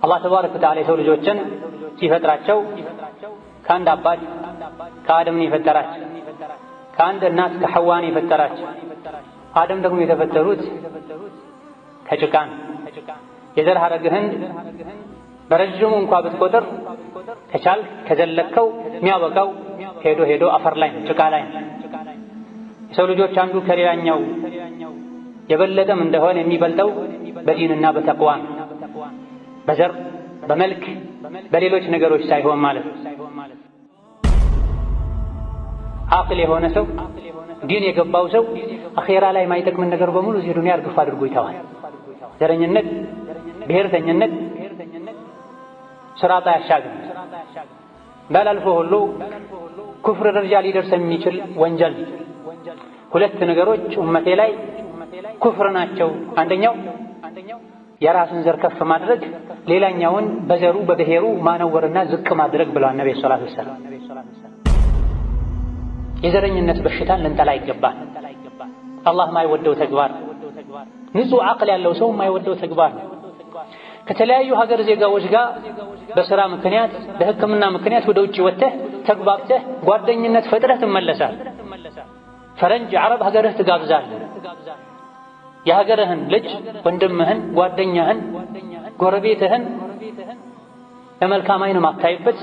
አላህ ተባረከ ወተዓላ የሰው ልጆችን ሲፈጥራቸው ከአንድ አባት ከአደም ነው የፈጠራቸው። ከአንድ እናት ከሐዋን የፈጠራቸው። አደም ደግሞ የተፈጠሩት ከጭቃ ነው። የዘር ሐረግህን በረጅሙ እንኳ ብትቆጥር ከቻልክ ከዘለከው የሚያበቃው ሄዶ ሄዶ አፈር ላይ ነው፣ ጭቃ ላይ ነው። የሰው ልጆች አንዱ ከሌላኛው የበለጠም እንደሆነ የሚበልጠው በዲንና በተቅዋ ነው። በዘር በመልክ በሌሎች ነገሮች ሳይሆን ማለት ነው። አቅል የሆነ ሰው ዲን የገባው ሰው አኼራ ላይ የማይጠቅምን ነገር በሙሉ እዚህ ዱንያ እርግፍ አድርጎ ይተዋል። ዘረኝነት፣ ብሔርተኝነት ስራጣ ያሻግም ባላልፎ ሁሉ ኩፍር ደረጃ ሊደርስ የሚችል ወንጀል። ሁለት ነገሮች ኡመቴ ላይ ኩፍር ናቸው። አንደኛው የራስን ዘር ከፍ ማድረግ፣ ሌላኛውን በዘሩ በብሔሩ ማነወርና ዝቅ ማድረግ ብለዋል ነብዩ ሰለላሁ ዐለይሂ ወሰለም። የዘረኝነት በሽታን ልንጠላ ይገባል። አላህ የማይወደው ተግባር፣ ንጹህ አቅል ያለው ሰው የማይወደው ተግባር ነው። ከተለያዩ ሀገር ዜጋዎች ጋር በስራ ምክንያት በሕክምና ምክንያት ወደ ውጭ ወጥተህ ተግባብተህ ጓደኝነት ፈጥረህ ትመለሳል። ፈረንጅ አረብ ሀገርህ ትጋብዛለህ። የሀገርህን ልጅ ወንድምህን፣ ጓደኛህን፣ ጎረቤትህን ለመልካም አይን ማታይበት፣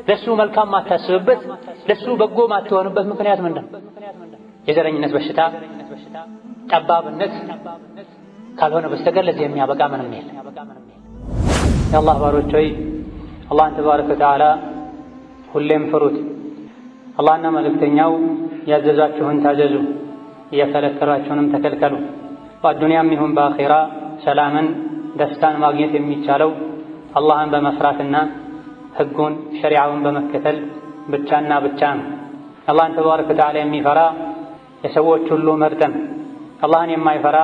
ለሱ መልካም ማታስብበት፣ ለሱ በጎ ማትሆንበት ምክንያት ምንድን ነው? የዘረኝነት በሽታ ጠባብነት ካልሆነ በስተቀር ለዚህ የሚያበቃ ምንም የለም። የአላህ ባሮች ሆይ አላህን ተባረከ ወተዓላ ሁሌም ፍሩት። አላህና መልእክተኛው ያዘዛችሁን ታዘዙ፣ እየከለከሏችሁንም ተከልከሉ። በአዱንያም ይሁን በአኼራ ሰላምን ደስታን ማግኘት የሚቻለው አላህን በመፍራትና ህጉን ሸሪዓውን በመከተል ብቻና ብቻ ነው። አላህን ተባረከ ወተዓላ የሚፈራ የሰዎች ሁሉ ምርጥ ነው። አላህን የማይፈራ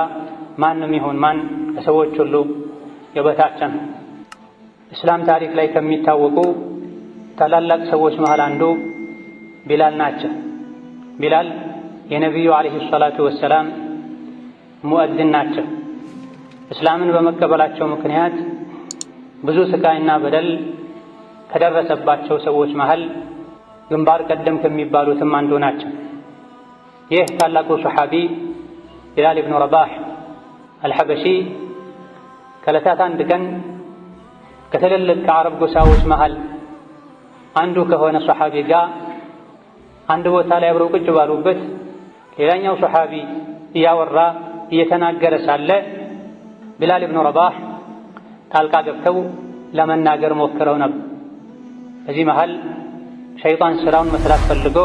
ማንም ይሁን ማን ከሰዎች ሁሉ የበታች ነው። እስላም ታሪክ ላይ ከሚታወቁ ታላላቅ ሰዎች መሃል አንዱ ቢላል ናቸው። ቢላል የነቢዩ ዓለይሂ ሰላቱ ወሰላም ሙእዚን ናቸው። እስላምን በመቀበላቸው ምክንያት ብዙ ስቃይና በደል ከደረሰባቸው ሰዎች መሃል ግንባር ቀደም ከሚባሉትም አንዱ ናቸው። ይህ ታላቁ ሰሓቢ ቢላል ኢብኑ ረባህ አልሐበሺ ከዕለታት አንድ ቀን ከትልልቅ ከዓረብ ጎሳዎች መሃል አንዱ ከሆነ ሰሓቢ ጋር አንድ ቦታ ላይ አብረው ቁጭ ባሉበት ሌላኛው ሰሓቢ እያወራ እየተናገረ ሳለ ቢላል ኢብኑ ረባህ ጣልቃ ገብተው ለመናገር ሞክረው ነበር። በዚህ መሃል ሸይጣን ስራውን መስራት ፈልጎ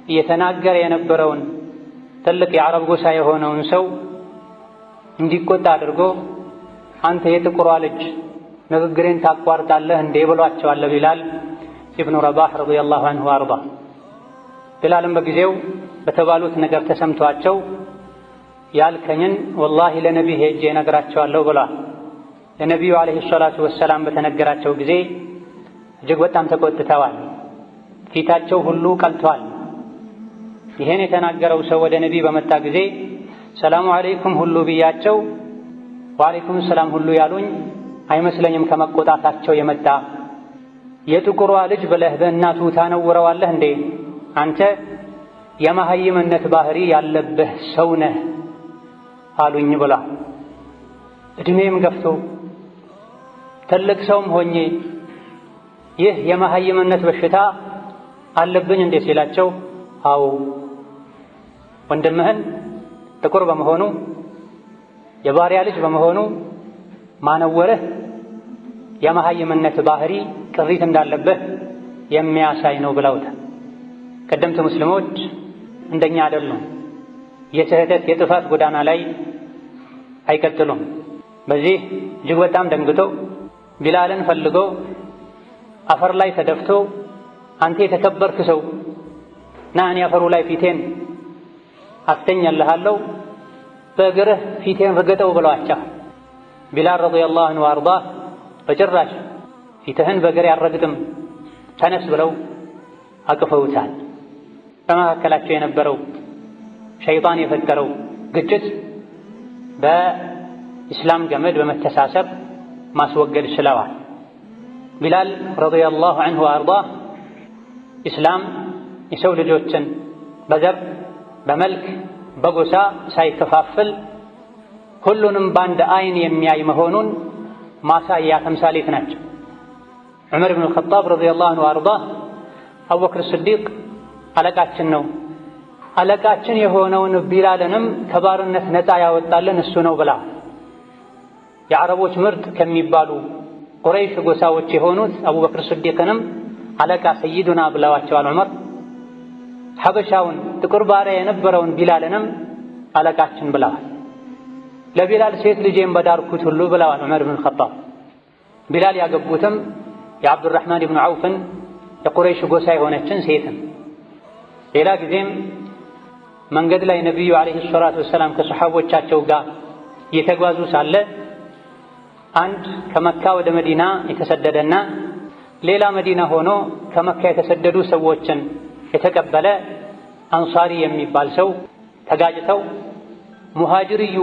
እየተናገረ የነበረውን ትልቅ የዓረብ ጎሳ የሆነውን ሰው እንዲቆጣ አድርጎ አንተ የጥቁሯ ልጅ ንግግሬን ታቋርጣለህ እንዴ ብሏቸዋል ቢላል ኢብኑ ረባህ ረዲየላሁ ዐንሁ ወአርዳ። ቢላልም በጊዜው በተባሉት ነገር ተሰምቷቸው ያልከኝን ወላሂ ለነቢይ ሄጄ እነግራቸዋለሁ ብሏል። ለነቢዩ ዓለይሂ ሰላቱ ወሰላም በተነገራቸው ጊዜ እጅግ በጣም ተቆጥተዋል። ፊታቸው ሁሉ ቀልቷል። ይሄን የተናገረው ሰው ወደ ነቢይ በመጣ ጊዜ ሰላሙ ዓለይኩም ሁሉ ብያቸው ወዓለይኩም ሰላም ሁሉ ያሉኝ አይመስለኝም ከመቆጣታቸው የመጣ የጥቁሯ ልጅ ብለህ በእናቱ ታነውረዋለህ እንዴ? አንተ የመሃይምነት ባህሪ ያለብህ ሰው ነህ አሉኝ ብላ። እድሜም ገፍቶ ትልቅ ሰውም ሆኜ ይህ የመሃይምነት በሽታ አለብኝ እንዴ ሲላቸው፣ አዎ ወንድምህን ጥቁር በመሆኑ የባሪያ ልጅ በመሆኑ ማነወርህ የመሃይምነት ባህሪ ቅሪት እንዳለብህ የሚያሳይ ነው ብለውታል። ቀደምት ሙስሊሞች እንደኛ አይደሉም። የስህተት የጥፋት ጎዳና ላይ አይቀጥሉም። በዚህ እጅግ በጣም ደንግጦ ቢላልን ፈልጎ አፈር ላይ ተደፍቶ አንተ የተከበርክ ሰው ና እኔ አፈሩ ላይ ፊቴን አስተኛልሃለሁ በእግርህ ፊቴን ረገጠው ብለዋቸው ቢላል ረዲየላሁ ዐንሁ ወአርዳህ በጭራሽ ፊትህን በእግሬ አልረግጥም ተነስ ብለው አቅፈውታል። በመካከላቸው የነበረው ሸይጣን የፈጠረው ግጭት በኢስላም ገመድ በመተሳሰር ማስወገድ ችለዋል። ቢላል ረዲየላሁ ዐንሁ ወአርዳህ ኢስላም የሰው ልጆችን በዘር በመልክ በጎሳ ሳይከፋፍል ሁሉንም በአንድ አይን የሚያይ መሆኑን ማሳያ ተምሳሌት ናቸው። ዑመር ብን አልኸጣብ ረዲየላሁ ዐንሁ ወአርዳህ አቡበክር ስዲቅ አለቃችን ነው፣ አለቃችን የሆነውን ቢላልንም ከባርነት ነፃ ያወጣልን እሱ ነው ብላ የዓረቦች ምርጥ ከሚባሉ ቁረይሽ ጎሳዎች የሆኑት አቡበክር ስዲቅንም አለቃ ሰይዱና ብለዋቸዋል። ዑመር ሐበሻውን ጥቁር ባሪያ የነበረውን ቢላልንም አለቃችን ብለዋል። ለቢላል ሴት ልጄን በዳርኩት ሁሉ ብለዋል ዑመር ብን አልኸጣብ። ቢላል ያገቡትም የዓብዱራሕማን ብን ዐውፍን የቁረይሽ ጎሳ የሆነችን ሴትን። ሌላ ጊዜም መንገድ ላይ ነቢዩ ዓለይሂ ሰላቱ ወሰላም ከሰሓቦቻቸው ጋር እየተጓዙ ሳለ አንድ ከመካ ወደ መዲና የተሰደደና ሌላ መዲና ሆኖ ከመካ የተሰደዱ ሰዎችን የተቀበለ አንሳሪ የሚባል ሰው ተጋጭተው ሙሃጅርዩ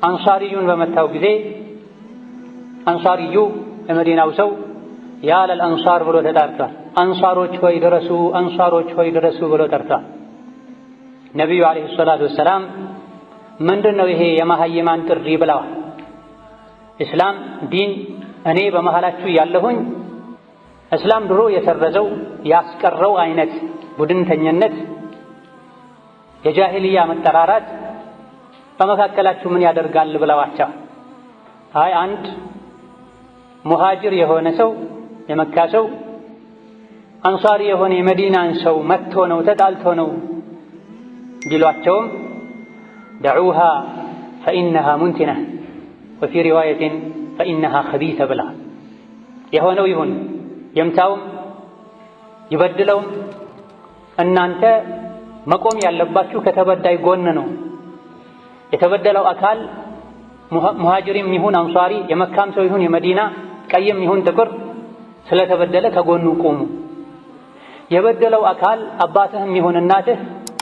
አንሳሪዩን በመታው ጊዜ አንሳሪዩ የመዲናው ሰው ያ ለልአንሳር ብሎ ተጣርቷል። አንሳሮች ሆይ ድረሱ፣ አንሳሮች ሆይ ድረሱ ብሎ ጠርቷል። ነቢዩ ዓለይሂ ሰላቱ ወሰላም ምንድን ነው ይሄ የመሃይማን ጥሪ ብለዋል። እስላም ዲን እኔ በመሃላችሁ ያለሁኝ እስላም ድሮ የሰረዘው ያስቀረው አይነት ቡድንተኝነት፣ የጃሂልያ መጠራራት በመካከላችሁ ምን ያደርጋል ብለዋቸው፣ አይ አንድ ሙሃጅር የሆነ ሰው የመካ ሰው አንሳሪ የሆነ የመዲናን ሰው መጥቶ ነው ተጣልቶ ነው ቢሏቸውም ደዑሃ ፈኢነሃ ሙንቲና ወፊ ሪዋየትን ፈኢነሃ ኸቢተ ብላ የሆነው ይሁን የምታውም ይበድለውም እናንተ መቆም ያለባችሁ ከተበዳይ ጎን ነው። የተበደለው አካል ሙሃጅሪም ይሁን አንሷሪ የመካም ሰው ይሁን የመዲና ቀይም ይሁን ጥቁር ስለተበደለ ከጎኑ ቁሙ። የበደለው አካል አባትህም ይሁን እናትህ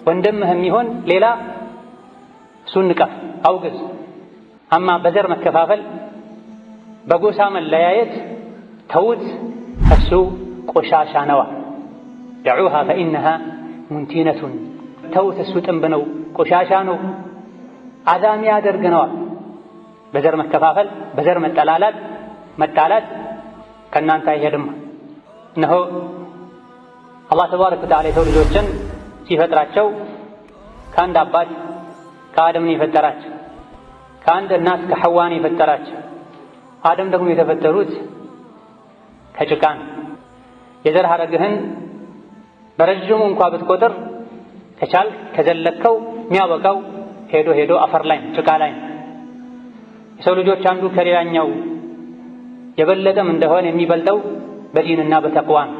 ወንድምህም ይሁን ሌላ እሱን ንቀፍ፣ አውግዝ። አማ በዘር መከፋፈል በጎሳ መለያየት ተውት፣ እሱ ቆሻሻ ነዋ። ደዑሃ ፈኢነሃ ሙንቲነቱን ተውት፣ እሱ ጥንብ ነው፣ ቆሻሻ ነው፣ አዛሚ ያደርግነዋል። በዘር መከፋፈል በዘር መጣላት ከእናንተ አይሄድም። እነሆ አላህ ተባረከ ወተዓላ የሰው ልጆችን ሲፈጥራቸው ከአንድ አባት ከአደም ነው የፈጠራቸው። ከአንድ እናት ከሐዋ ነው የፈጠራቸው። አደም ደግሞ የተፈጠሩት ከጭቃ ነው። የዘር ሐረግህን በረጅሙ እንኳ ብትቆጥር ከቻልክ ከዘለከው የሚያበቃው ሄዶ ሄዶ አፈር ላይ ጭቃ ላይ ነው። የሰው ልጆች አንዱ ከሌላኛው የበለጠም እንደሆነ የሚበልጠው በዲንና በተቅዋ ነው።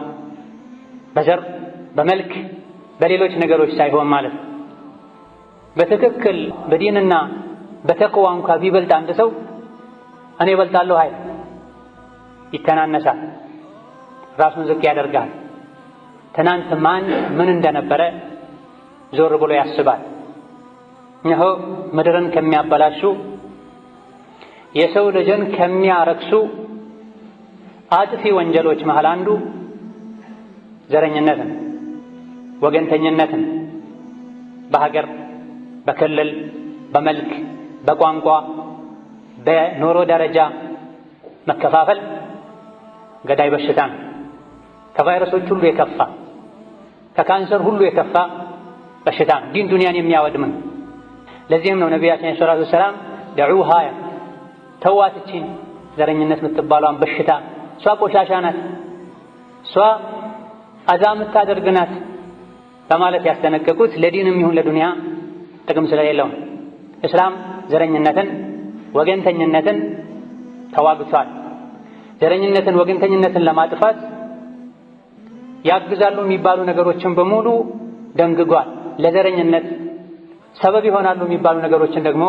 በዘር በመልክ በሌሎች ነገሮች ሳይሆን ማለት ነው። በትክክል በዲንና በተቅዋ እንኳ ቢበልጥ አንድ ሰው እኔ እበልጣለሁ አይል፣ ይተናነሳል፣ ራሱን ዝቅ ያደርጋል። ትናንት ማን ምን እንደነበረ ዞር ብሎ ያስባል። እነሆ ምድርን ከሚያበላሹ የሰው ልጅን ከሚያረክሱ አጥፊ ወንጀሎች መሃል አንዱ ዘረኝነትን፣ ወገንተኝነትን፣ በሀገር በክልል በመልክ በቋንቋ በኑሮ ደረጃ መከፋፈል ገዳይ በሽታ ነው። ከቫይረሶች ሁሉ የከፋ ከካንሰር ሁሉ የከፋ በሽታ ነው። ዲን ዱንያን የሚያወድም ነው። ለዚህም ነው ነቢያችን ሰለላሁ ዐለይሂ ወሰለም ደዑሃ ተዋትችን ዘረኝነት የምትባለዋን በሽታ እሷ ቆሻሻ ናት፣ እሷ አዛ የምታደርግ ናት በማለት ያስጠነቀቁት ለዲንም ይሁን ለዱንያ ጥቅም ስለሌለው። እስላም ዘረኝነትን ወገንተኝነትን ተዋግቷል። ዘረኝነትን ወገንተኝነትን ለማጥፋት ያግዛሉ የሚባሉ ነገሮችን በሙሉ ደንግጓል። ለዘረኝነት ሰበብ ይሆናሉ የሚባሉ ነገሮችን ደግሞ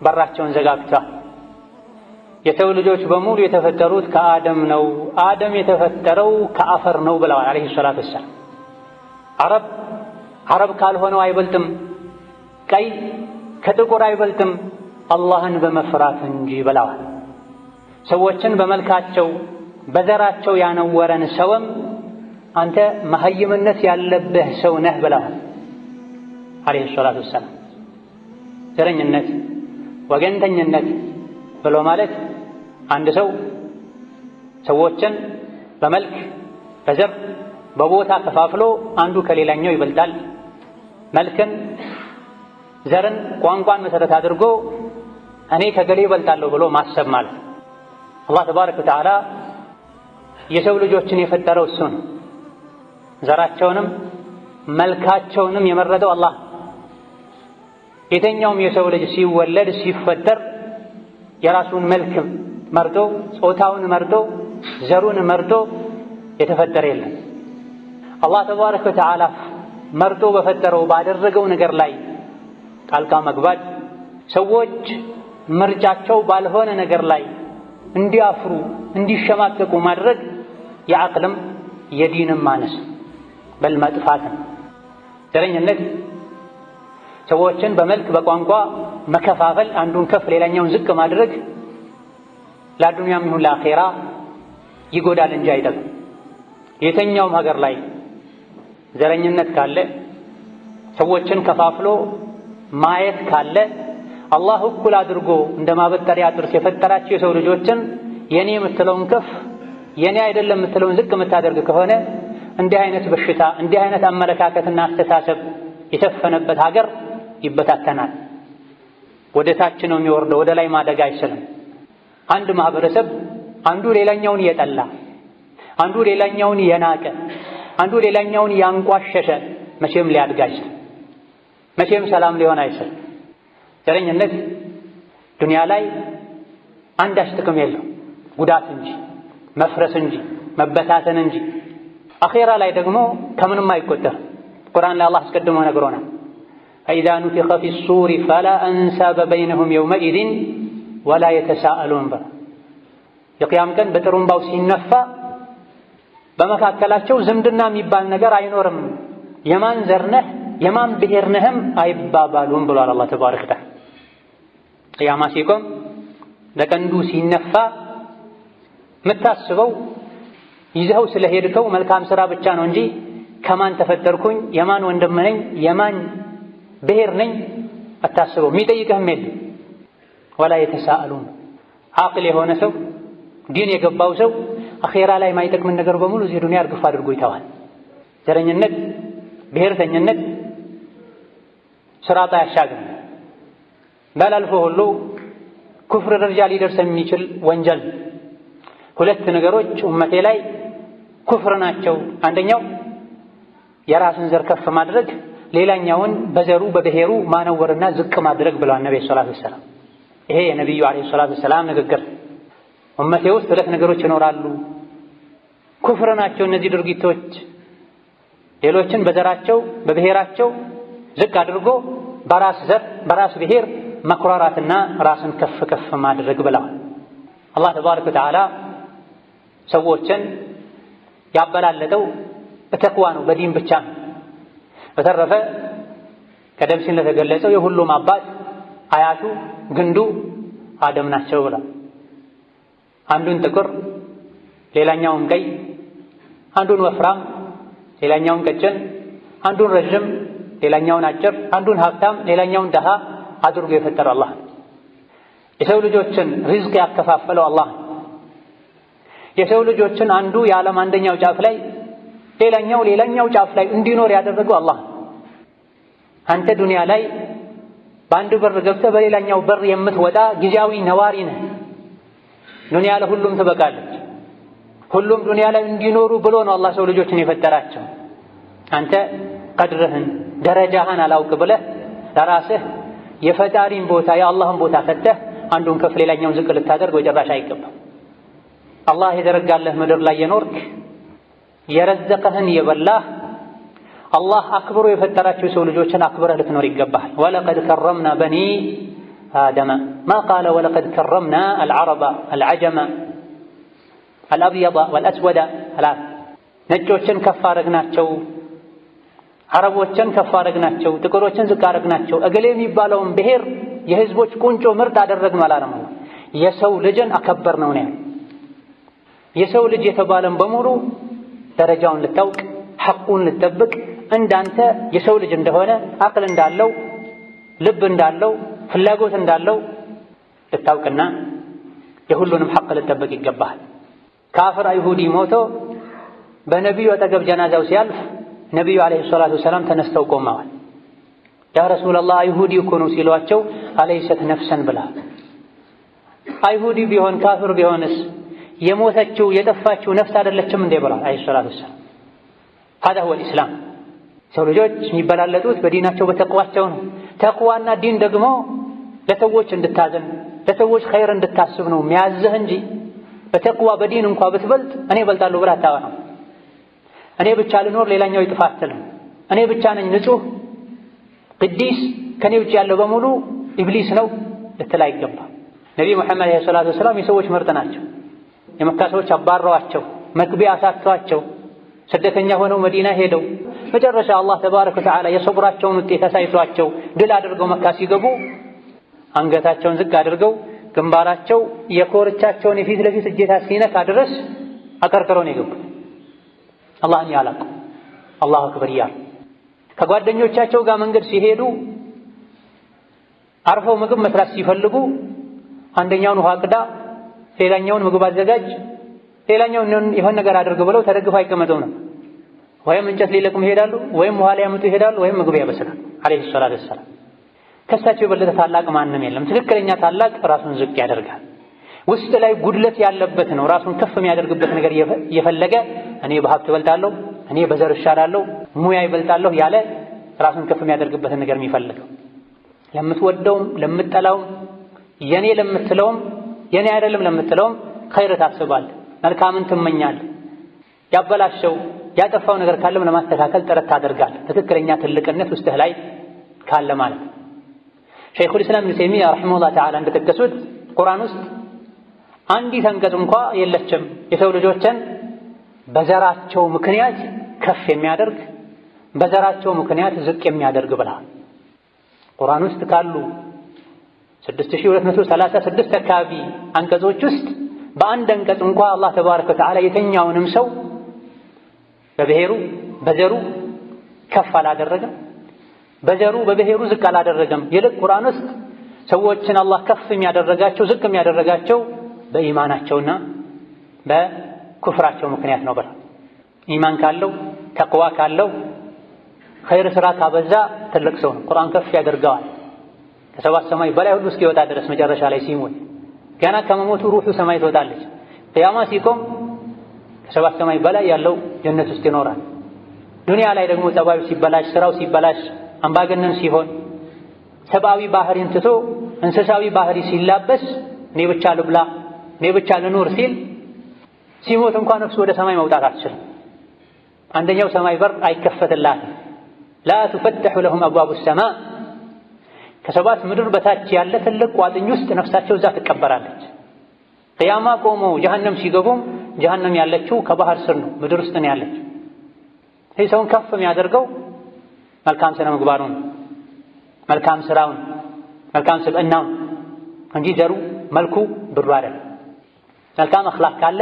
በራቸውን ዘጋግቷል። የሰው ልጆች በሙሉ የተፈጠሩት ከአደም ነው፣ አደም የተፈጠረው ከአፈር ነው ብለዋል አለይሂ ሰላቱ ወሰላም። አረብ ካልሆነው አይበልጥም፣ ቀይ ከጥቁር አይበልጥም አላህን በመፍራት እንጂ ብለዋል። ሰዎችን በመልካቸው በዘራቸው ያነወረን ሰውም አንተ መሀይምነት ያለብህ ሰው ነህ ብለዋል አለይሂ ሰላቱ ወሰላም። ዘረኝነት፣ ወገንተኝነት ብሎ ማለት አንድ ሰው ሰዎችን በመልክ በዘር በቦታ ከፋፍሎ አንዱ ከሌላኛው ይበልጣል፣ መልክን ዘርን ቋንቋን መሰረት አድርጎ እኔ ከገሌ ይበልጣለሁ ብሎ ማሰብ ማለት። አላህ ተባረከ ወተዓላ የሰው ልጆችን የፈጠረው እሱ ነው። ዘራቸውንም መልካቸውንም የመረጠው አላህ። የተኛውም የሰው ልጅ ሲወለድ ሲፈጠር የራሱን መልክ መርጦ ጾታውን መርጦ ዘሩን መርጦ የተፈጠረ የለም። አላህ ተባረከ ወተዓላ መርጦ በፈጠረው ባደረገው ነገር ላይ ጣልቃ መግባት፣ ሰዎች ምርጫቸው ባልሆነ ነገር ላይ እንዲያፍሩ እንዲሸማቀቁ ማድረግ የዓቅልም የዲንም ማነስ በል መጥፋትን። ዘረኝነት ሰዎችን በመልክ በቋንቋ መከፋፈል፣ አንዱን ከፍ ሌላኛውን ዝቅ ማድረግ ለዱንያም ይሁን ለአኼራ ይጎዳል እንጂ አይጠቅም። የተኛውም ሀገር ላይ ዘረኝነት ካለ ሰዎችን ከፋፍሎ ማየት ካለ አላህ እኩል አድርጎ እንደ ማበጠሪያ ጥርስ የፈጠራቸው የሰው ልጆችን የኔ የምትለውን ከፍ የኔ አይደለም የምትለውን ዝቅ የምታደርግ ከሆነ እንዲህ አይነት በሽታ እንዲህ አይነት አመለካከትና አስተሳሰብ የሰፈነበት ሀገር ይበታተናል። ወደ ታች ነው የሚወርደው፣ ወደ ላይ ማደግ አይችልም። አንድ ማህበረሰብ አንዱ ሌላኛውን እየጠላ አንዱ ሌላኛውን የናቀ አንዱ ሌላኛውን ያንቋሸሸ መቼም ሊያድግ አይችልም፣ መቼም ሰላም ሊሆን አይችልም። ዘረኝነት ዱንያ ላይ አንዳች ጥቅም የለው፣ ጉዳት እንጂ መፍረስ እንጂ መበታተን እንጂ። አኼራ ላይ ደግሞ ከምንም አይቆጠርም። ቁርአን ላይ አላህ አስቀድሞ ነግሮናል። ፈኢዛ ኑፊኸ ፊሱሪ ፈላ አንሳበ በይነሁም የውመኢዝን ወላ የተሳአሉን በ የቅያም ቀን በጥሩምባው ሲነፋ በመካከላቸው ዝምድና የሚባል ነገር አይኖርም፣ የማን ዘር ነህ የማን ብሔር ነህም አይባባሉም ብሏል አላህ ተባረከ ወተዓላ። ቅያማ ሲቆም ለቀንዱ ሲነፋ የምታስበው ይዘኸው ስለሄድከው መልካም ሥራ ብቻ ነው እንጂ ከማን ተፈጠርኩኝ የማን ወንድም ነኝ የማን ብሔር ነኝ አታስበው። የሚጠይቅህም የለም። ወላ የተሳአሉን ዓቅል የሆነ ሰው ዲን የገባው ሰው አኼራ ላይ ማይጠቅምን ነገር በሙሉ እዚህ ዱንያ እርግፍ አድርጎ ይተዋል። ዘረኝነት፣ ብሔርተኝነት ስራጣ ያሻግር ባላልፎ ሁሉ ኩፍር ደረጃ ሊደርስ የሚችል ወንጀል። ሁለት ነገሮች ኡመቴ ላይ ኩፍር ናቸው። አንደኛው የራስን ዘር ከፍ ማድረግ፣ ሌላኛውን በዘሩ በብሔሩ ማነወርና ዝቅ ማድረግ ብለዋል ነብዩ ሰለላሁ ዐለይሂ ወሰለም። ይሄ የነብዩ ዐለይሂ ሰላቱ ወሰላም ንግግር። ኡመቴ ውስጥ ሁለት ነገሮች ይኖራሉ፣ ኩፍር ናቸው እነዚህ ድርጊቶች። ሌሎችን በዘራቸው በብሔራቸው ዝቅ አድርጎ በራስ ዘር በራስ ብሔር መኩራራትና ራስን ከፍ ከፍ ማድረግ ብለዋል። አላህ ተባረከ ወተዓላ ሰዎችን ያበላለጠው በተቅዋ ነው፣ በዲን ብቻ ነው። በተረፈ ቀደም ሲል እንደተገለጸው የሁሉም አባት አያቱ ግንዱ አደም ናቸው ብለዋል። አንዱን ጥቁር ሌላኛውን ቀይ፣ አንዱን ወፍራም ሌላኛውን ቀጭን፣ አንዱን ረዥም ሌላኛውን አጭር፣ አንዱን ሀብታም ሌላኛውን ደሃ አድርጎ የፈጠረው አላህ። የሰው ልጆችን ሪዝቅ ያከፋፈለው አላህ። የሰው ልጆችን አንዱ የዓለም አንደኛው ጫፍ ላይ ሌላኛው ጫፍ ላይ እንዲኖር ያደረገው አላህ። አንተ ዱንያ ላይ በአንድ በር ገብተህ በሌላኛው በር የምትወጣ ጊዜያዊ ነዋሪ ነህ። ዱንያ ለሁሉም ትበቃለች። ሁሉም ዱንያ ላይ እንዲኖሩ ብሎ ነው አላህ ሰው ልጆችን የፈጠራቸው። አንተ ቀድርህን ደረጃህን አላውቅ ብለህ ለራስህ የፈጣሪን ቦታ የአላህን ቦታ ሰጥተህ አንዱን ከፍ ሌላኛውን ዝቅ ልታደርግ ወጨራሽ አይገባም። አላህ የዘረጋለህ ምድር ላይ የኖርክ የረዘቀህን የበላህ አላህ አክብሮ የፈጠራቸው የሰው ልጆችን አክብረህ ልትኖር ይገባሃል። ወለቀድ ከረምና በኒ አደመ ማ ቃለ ወለቀድ ከረምና አልዓረበ አልዓጀመ አልአብየደ ወልአስወደ አላት። ነጮችን ከፍ አደረግናቸው፣ አረቦችን ከፍ አደረግናቸው፣ ጥቁሮችን ዝቅ አደረግናቸው። እገሌ የሚባለውን ብሔር የህዝቦች ቁንጮ ምርጥ አደረግን አላለም። የሰው ልጅን አከበር ነው ነው። የሰው ልጅ የተባለን በሙሉ ደረጃውን ልታውቅ ሐቁን ልትጠብቅ እንዳንተ የሰው ልጅ እንደሆነ አቅል እንዳለው ልብ እንዳለው ፍላጎት እንዳለው ልታውቅና የሁሉንም ሐቅ ልትጠብቅ ይገባል። ካፍር አይሁዲ ሞቶ በነቢዩ አጠገብ ጀናዛው ሲያልፍ ነቢዩ ዓለይሂ ሰላቱ ወሰላም ተነስተው ቆመዋል። ያ ረሱላላህ አይሁዲ እኮ ነው ሲሏቸው አለይሰት ነፍሰን ብላ አይሁዲ ቢሆን ካፍር ቢሆንስ የሞተችው የጠፋችው ነፍስ አይደለችም እንዴ ብላ ዓለይሂ ሰላቱ ወሰላም። هذا هو الإسلام። ሰው ልጆች የሚበላለጡት በዲናቸው በተቅዋቸው ነው። ተቅዋና ዲን ደግሞ ለሰዎች እንድታዘን ለሰዎች ኸይር እንድታስብ ነው የሚያዝህ እንጂ በተቅዋ በዲን እንኳ ብትበልጥ እኔ እበልጣለሁ ብለህ አታወራም። እኔ ብቻ ልኖር ሌላኛው ይጥፋ አትልም። እኔ ብቻ ነኝ ንጹህ ቅዲስ ከኔ ውጭ ያለው በሙሉ ኢብሊስ ነው ልትል አይገባም። ነቢዩ ሙሐመድ ዓለይሂ ሰላቱ ወሰላም የሰዎች ምርጥ ናቸው። የመካ ሰዎች አባረዋቸው፣ መግቢያ አሳጥቷቸው ስደተኛ ሆነው መዲና ሄደው መጨረሻ አላህ ተባረከ ወተዓላ የሰብራቸውን ውጤት አሳይቷቸው ድል አድርገው መካ ሲገቡ አንገታቸውን ዝቅ አድርገው ግንባራቸው የኮርቻቸውን የፊት ለፊት እጀታ ሲነካ ድረስ አቀርቅረው ነው የገቡት። አላህን ያላቁ አላሁ አክበር እያሉ ከጓደኞቻቸው ጋር መንገድ ሲሄዱ አርፈው ምግብ መስራት ሲፈልጉ አንደኛውን ውሃ ቅዳ፣ ሌላኛውን ምግብ አዘጋጅ፣ ሌላኛውን የሆነ ነገር አድርግ ብለው ተደግፈው አይቀመጡም ነው። ወይም እንጨት ሊለቅሙ ይሄዳሉ፣ ወይም ውሃ ሊያመጡ ይሄዳሉ፣ ወይም ምግብ ያበስላሉ። ዓለይሂ ሰላቱ ወሰላም ከሳቸው የበለጠ ታላቅ ማንም የለም። ትክክለኛ ታላቅ ራሱን ዝቅ ያደርጋል። ውስጥ ላይ ጉድለት ያለበት ነው ራሱን ከፍ የሚያደርግበት ነገር እየፈለገ እኔ በሀብት እበልጣለሁ፣ እኔ በዘር እሻላለሁ፣ ሙያ ይበልጣለሁ ያለ ራሱን ከፍ የሚያደርግበትን ነገር የሚፈልገው። ለምትወደውም ለምትጠላውም የኔ ለምትለውም የኔ አይደለም ለምትለውም ኸይር ታስባለህ፣ መልካምን ትመኛለህ። ያበላሸው ያጠፋው ነገር ካለም ለማስተካከል ጥረት ታደርጋለህ። ትክክለኛ ትልቅነት ውስጥህ ላይ ካለ ማለት ነው። ሸይኹል ኢስላም ኢብኑ ተይሚያ ረሒመሁላህ ተዓላ እንደጠቀሱት ቁርአን ውስጥ አንዲት አንቀጽ እንኳ የለችም የሰው ልጆችን በዘራቸው ምክንያት ከፍ የሚያደርግ በዘራቸው ምክንያት ዝቅ የሚያደርግ ብላ። ቁርአን ውስጥ ካሉ 6236 አካባቢ አንቀጾች ውስጥ በአንድ አንቀጽ እንኳ አላህ ተባረከ ወተዓላ የተኛውንም ሰው በብሔሩ በዘሩ ከፍ አላደረገም፣ በዘሩ በብሔሩ ዝቅ አላደረገም። ይልቅ ቁርአን ውስጥ ሰዎችን አላህ ከፍ የሚያደረጋቸው ዝቅ የሚያደረጋቸው በኢማናቸውና በኩፍራቸው ምክንያት ነው ብላ። ኢማን ካለው ተቅዋ ካለው ኸይር ስራ ካበዛ ትልቅ ሰው ነው፣ ቁርአን ከፍ ያደርገዋል። ከሰባት ሰማይ በላይ ሁሉ እስኪወጣ ድረስ መጨረሻ ላይ ሲሞት ገና ከመሞቱ ሩሑ ሰማይ ትወጣለች። ቅያማ ሲቆም ከሰባት ሰማይ በላይ ያለው ጀነት ውስጥ ይኖራል። ዱንያ ላይ ደግሞ ጠባዩ ሲበላሽ ስራው ሲበላሽ አምባገነን ሲሆን ሰብአዊ ባህሪን ትቶ እንስሳዊ ባህሪ ሲላበስ እኔ ብቻ ልብላ እኔ ብቻ ልኑር ሲል ሲሞት እንኳን ነፍሱ ወደ ሰማይ መውጣት አትችልም። አንደኛው ሰማይ በር አይከፈትላትም። ላ ትፈተሑ ለሁም አብዋቡ ሰማ። ከሰባት ምድር በታች ያለ ትልቅ ቋጥኝ ውስጥ ነፍሳቸው እዛ ትቀበራለች። ቅያማ ቆመው ጀሀነም ሲገቡም ጀሀነም ያለችው ከባህር ስር ነው፣ ምድር ውስጥ ነው ያለችው። ይህ ሰውን ከፍ የሚያደርገው መልካም ስነ ምግባሩን፣ መልካም ስራውን፣ መልካም ስብዕናውን እንጂ ዘሩ መልኩ ብሩ አይደለም። መልካም አኽላቅ ካለ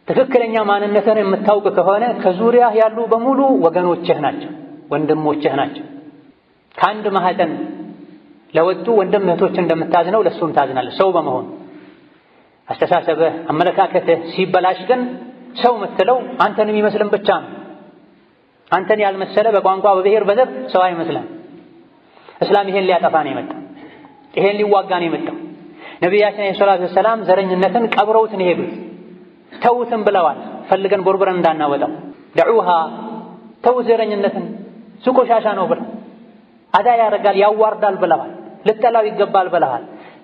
ትክክለኛ ማንነትን የምታውቅ ከሆነ ከዙሪያ ያሉ በሙሉ ወገኖችህ ናቸው፣ ወንድሞችህ ናቸው። ከአንድ ማህፀን ለወጡ ወንድም እህቶች እንደምታዝነው ለሱም ታዝናለህ ሰው በመሆኑ። አስተሳሰብህ አመለካከትህ ሲበላሽ ግን ሰው የምትለው አንተን የሚመስልን ብቻ ነው። አንተን ያልመሰለ በቋንቋ በብሔር በዘር ሰው አይመስልም። እስላም ይሄን ሊያጠፋ ነው የመጣው፣ ይሄን ሊዋጋ ነው የመጣው። ነቢያችን ዓለይሂ ሰላቱ ወሰላም ዘረኝነትን ቀብረውት ነው የሄዱት። ተውትም ብለዋል፣ ፈልገን ቦርብረን እንዳናወጣው። ደዑሃ ተውት ዘረኝነትን እሱ ቆሻሻ ነው ብለው አዳ ያደርጋል ያዋርዳል ብለዋል። ልጠላው ይገባል ብለዋል።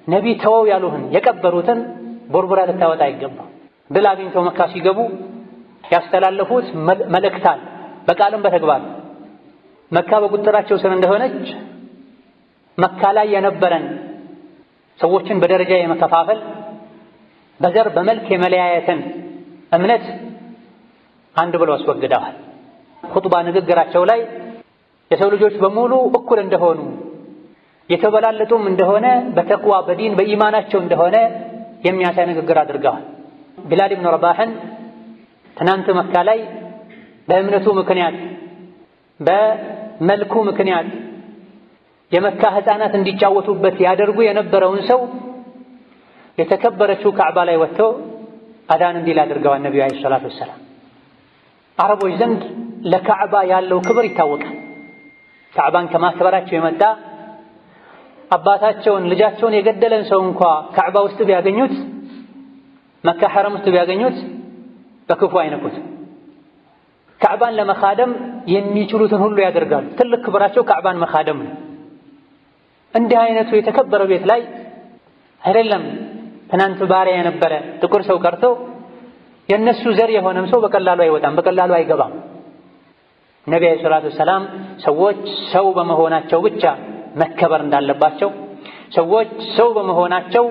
ነቢ ተወው ያሉህን የቀበሩትን ቦርቡራ ልታወጣ ይገባል። ድል አግኝተው መካ ሲገቡ ያስተላለፉት መልእክት አለ፣ በቃልም በተግባር መካ በቁጥራቸው ስር እንደሆነች መካ ላይ የነበረን ሰዎችን በደረጃ የመከፋፈል በዘር በመልክ የመለያየትን እምነት አንድ ብለው አስወግደዋል። ኹጥባ ንግግራቸው ላይ የሰው ልጆች በሙሉ እኩል እንደሆኑ የተበላለጡም እንደሆነ በተቅዋ በዲን በኢማናቸው እንደሆነ የሚያሳይ ንግግር አድርገዋል። ቢላል ኢብኑ ረባህን ትናንት መካ ላይ በእምነቱ ምክንያት በመልኩ ምክንያት የመካ ሕፃናት እንዲጫወቱበት ያደርጉ የነበረውን ሰው የተከበረችው ካዕባ ላይ ወጥቶ አዳን እንዲል አድርገዋል ነቢዩ ዓለይሂ ሰላቱ ወሰላም። አረቦች ዘንድ ለካዕባ ያለው ክብር ይታወቃል። ካዕባን ከማክበራቸው የመጣ አባታቸውን ልጃቸውን የገደለን ሰው እንኳ ካዕባ ውስጥ ቢያገኙት መካ ሐረም ውስጥ ቢያገኙት በክፉ አይነኩት። ካዕባን ለመኻደም የሚችሉትን ሁሉ ያደርጋሉ። ትልቅ ክብራቸው ካዕባን መኻደም ነው። እንዲህ አይነቱ የተከበረ ቤት ላይ አይደለም ትናንት ባሪያ የነበረ ጥቁር ሰው ቀርቶ የነሱ ዘር የሆነም ሰው በቀላሉ አይወጣም፣ በቀላሉ አይገባም። ነቢ ዓለይሂ ሰላቱ ወሰላም ሰዎች ሰው በመሆናቸው ብቻ መከበር እንዳለባቸው፣ ሰዎች ሰው በመሆናቸው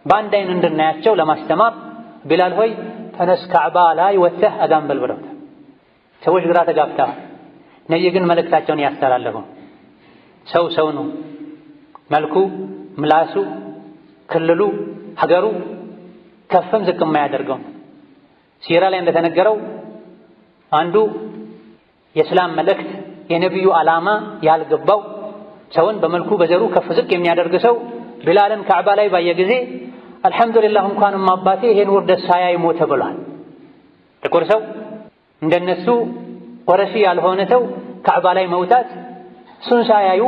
በአንድ አይን እንድናያቸው ለማስተማር ቢላል ሆይ ተነስ ካዕባ ላይ ወጥተህ አዛን በል ብለውታል። ሰዎች ግራ ተጋብተዋል። ነቢይ ግን መልእክታቸውን ያስተላለፉ ሰው ሰው ነው። መልኩ፣ ምላሱ፣ ክልሉ፣ ሀገሩ ከፍም ዝቅ የማያደርገው። ሲራ ላይ እንደተነገረው አንዱ የእስላም መልእክት የነቢዩ ዓላማ ያልገባው ሰውን በመልኩ በዘሩ ከፍ ዝቅ የሚያደርግ ሰው ቢላልን ካዕባ ላይ ባየ ጊዜ አልሐምዱሊላህ እንኳንም አባቴ ይሄን ውርደት ሳያይ ሞተ ብሏል። ጥቁር ሰው እንደነሱ ወረሺ ያልሆነ ሰው ካዕባ ላይ መውጣት እሱን ሳያዩ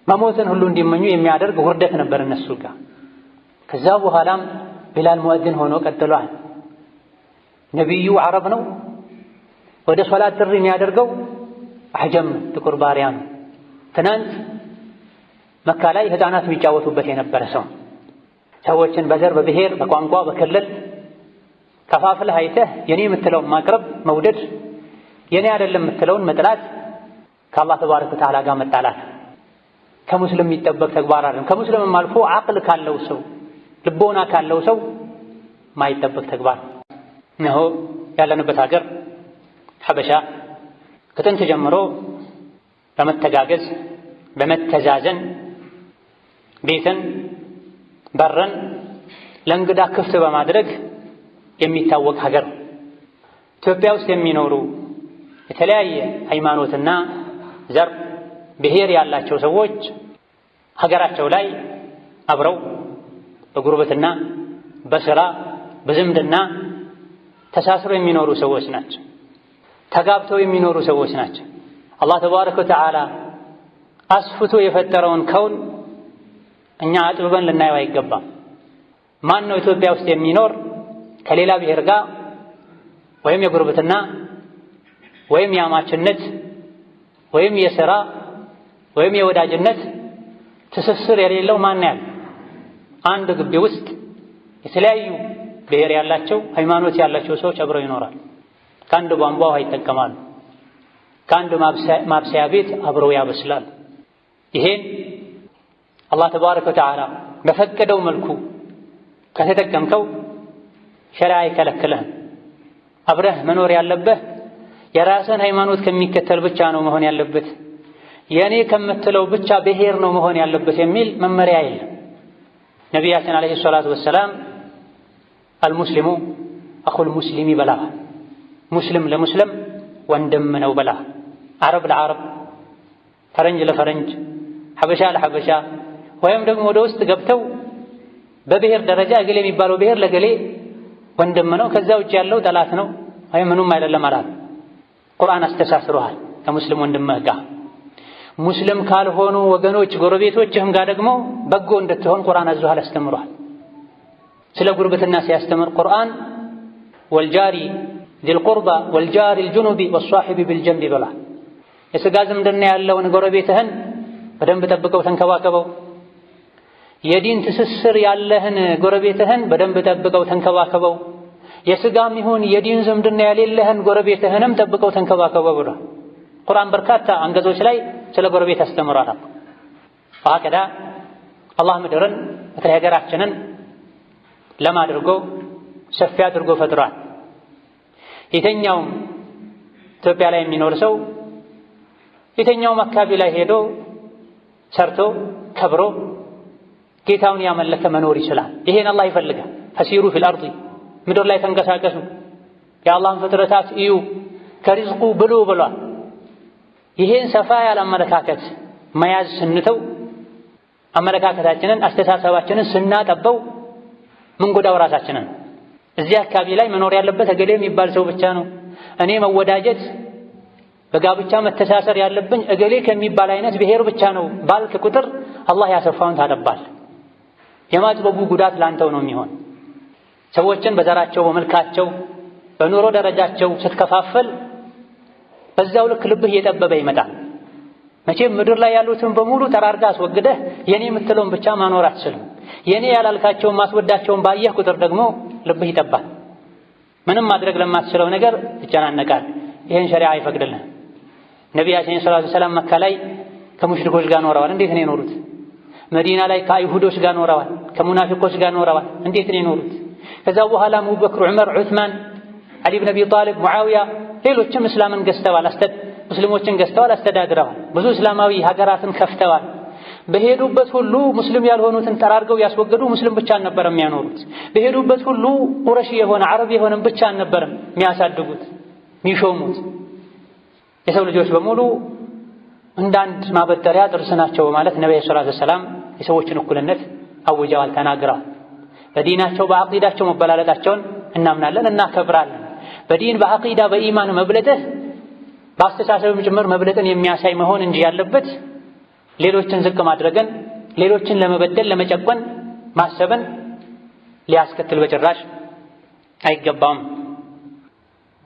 መሞትን ሁሉ እንዲመኙ የሚያደርግ ውርደት ነበር እነሱ ጋር። ከዛ በኋላም ቢላል ሙእዚን ሆኖ ቀጥሏል። ነቢዩ ዓረብ ነው። ወደ ሶላት ጥሪ የሚያደርገው አሕጀም ጥቁር ባሪያ ነው። ትናንት መካ ላይ ሕፃናት የሚጫወቱበት የነበረ ሰው ሰዎችን በዘር በብሔር በቋንቋ በክልል ከፋፍለህ አይተህ የኔ የምትለውን ማቅረብ መውደድ፣ የኔ አይደለም የምትለውን መጥላት ከአላህ ተባረከ ወተዓላ ጋር መጣላት ከሙስሊም የሚጠበቅ ተግባር አይደለም። ከሙስሊምም አልፎ አቅል ካለው ሰው ልቦና ካለው ሰው ማይጠበቅ ተግባር ነው። ያለንበት ሀገር ሐበሻ ከጥንት ጀምሮ በመተጋገዝ በመተዛዘን ቤትን በረን ለእንግዳ ክፍት በማድረግ የሚታወቅ ሀገር። ኢትዮጵያ ውስጥ የሚኖሩ የተለያየ ሃይማኖትና ዘር ብሔር ያላቸው ሰዎች ሀገራቸው ላይ አብረው በጉርብትና በስራ በዝምድና ተሳስረው የሚኖሩ ሰዎች ናቸው። ተጋብተው የሚኖሩ ሰዎች ናቸው። አላህ ተባረከ ወተዓላ አስፍቶ የፈጠረውን ከውን እኛ አጥብበን ልናየው አይገባም። ማን ነው ኢትዮጵያ ውስጥ የሚኖር ከሌላ ብሔር ጋር ወይም የጉርብትና ወይም የአማችነት ወይም የሥራ ወይም የወዳጅነት ትስስር የሌለው ማን ያለ? አንድ ግቢ ውስጥ የተለያዩ ብሔር ያላቸው ሃይማኖት ያላቸው ሰዎች አብረው ይኖራሉ። ከአንድ ቧንቧ ውሃ ይጠቀማሉ። ከአንድ ማብሰያ ቤት አብረው ያበስላሉ። ይሄን አላህ ተባረከ ወተዓላ በፈቀደው መልኩ ከተጠቀምከው ሸሪዓ አይከለክልህም። አብረህ መኖር ያለብህ የራስን ሃይማኖት ከሚከተል ብቻ ነው መሆን ያለበት፣ የኔ ከምትለው ብቻ ብሔር ነው መሆን ያለበት የሚል መመሪያ የለም። ነቢያችን ዓለይሂ ሰላቱ ወሰላም አልሙስሊሙ አኹል ሙስሊሚ በላ፣ ሙስሊም ለሙስሊም ወንድም ነው በላ። አረብ ለአረብ፣ ፈረንጅ ለፈረንጅ፣ ሐበሻ ለሐበሻ ወይም ደግሞ ወደ ውስጥ ገብተው በብሔር ደረጃ እገሌ የሚባለው ብሔር ለገሌ ወንድም ነው ከዛ ውጭ ያለው ጠላት ነው ወይም ምኑም አይደለም አላል። ቁርአን አስተሳስሮሃል ከሙስሊም ወንድምህ ጋር። ሙስሊም ካልሆኑ ወገኖች ጎረቤቶችህም ጋር ደግሞ በጎ እንድትሆን ቁርአን አዟል፣ አስተምሯል። ስለ ጉርብትና ሲያስተምር ቁርአን ወልጃሪ ዚል ቁርባ ወልጃሪ ልጁኑቢ ወሷሒቢ ቢልጀንቢ ብሏል። የሥጋ ዝምድና ያለውን ጎረቤትህን በደንብ ጠብቀው ተንከባከበው። የዲን ትስስር ያለህን ጎረቤትህን በደንብ ጠብቀው ተንከባከበው። የሥጋም ይሁን የዲን ዝምድና የሌለህን ጎረቤትህንም ጠብቀው ተንከባከበው ብሏል። ቁርአን በርካታ አንቀጾች ላይ ስለ ጎረቤት አስተምሯል። ወሀከዛ አላህ ምድርን በተለይ ሀገራችንን ለም አድርጎ ሰፊ አድርጎ ፈጥሯል። የተኛውም ኢትዮጵያ ላይ የሚኖር ሰው የተኛውም አካባቢ ላይ ሄዶ ሰርቶ ከብሮ ጌታውን ያመለከ መኖር ይችላል። ይሄን አላህ ይፈልጋል። ፈሲሩ ፊል አርዲ ምድር ላይ ተንቀሳቀሱ፣ የአላህን ፍጥረታት እዩ፣ ከሪዝቁ ብሉ ብሏል። ይሄን ሰፋ ያለ አመለካከት መያዝ ስንተው አመለካከታችንን አስተሳሰባችንን ስናጠበው ምን ጎዳው ራሳችንን። እዚህ አካባቢ ላይ መኖር ያለበት እገሌ የሚባል ሰው ብቻ ነው፣ እኔ መወዳጀት በጋብቻ መተሳሰር ያለብኝ እገሌ ከሚባል አይነት ብሔር ብቻ ነው ባልክ ቁጥር አላህ ያሰፋውን ታጠባል። የማጥበቡ ጉዳት ላንተው ነው የሚሆን። ሰዎችን በዘራቸው በመልካቸው በኑሮ ደረጃቸው ስትከፋፈል በዛው ልክ ልብህ እየጠበበ ይመጣል። መቼም ምድር ላይ ያሉትን በሙሉ ጠራርጋ አስወግደህ የኔ የምትለውን ብቻ ማኖር አትችልም። የኔ ያላልካቸውን ማስወዳቸውን ባየህ ቁጥር ደግሞ ልብህ ይጠባል። ምንም ማድረግ ለማትችለው ነገር ትጨናነቃል። ይህን ሸሪዓ አይፈቅድልህም። ነቢያችን ሰለላሁ ዐለይሂ ወሰለም መካ ላይ ከሙሽሪኮች ጋር ኖረዋል። እንዴት ነው የኖሩት? መዲና ላይ ከአይሁዶች ጋር ኖረዋል፣ ከሙናፊቆች ጋር ኖረዋል። እንዴት ነው የኖሩት? ከዛ በኋላ አቡበክር፣ ዑመር፣ ዑስማን፣ አሊ ብን አቢ ጣሊብ፣ ሙዓዊያ ሌሎችም እስላምን ገዝተዋል፣ ሙስሊሞችን ገዝተዋል፣ አስተዳድረዋል። ብዙ እስላማዊ ሀገራትን ከፍተዋል። በሄዱበት ሁሉ ሙስሊም ያልሆኑትን ጠራርገው ያስወገዱ ሙስሊም ብቻ አልነበረም የሚያኖሩት። በሄዱበት ሁሉ ቁረሺ የሆነ ዓረብ የሆነም ብቻ አልነበረም የሚያሳድጉት የሚሾሙት። የሰው ልጆች በሙሉ እንዳንድ ማበጠሪያ ጥርስ ናቸው በማለት ነብዩ ሰለላሁ ዐለይሂ ወሰለም የሰዎችን እኩልነት አውጀዋል፣ ተናግረዋል። በዲናቸው በአቂዳቸው መበላለጣቸውን እናምናለን፣ እናከብራለን። በዲን በአቂዳ በኢማን መብለጥህ በአስተሳሰብም ጭምር መብለጥን የሚያሳይ መሆን እንጂ ያለበት ሌሎችን ዝቅ ማድረግን፣ ሌሎችን ለመበደል ለመጨቆን ማሰብን ሊያስከትል በጭራሽ አይገባም።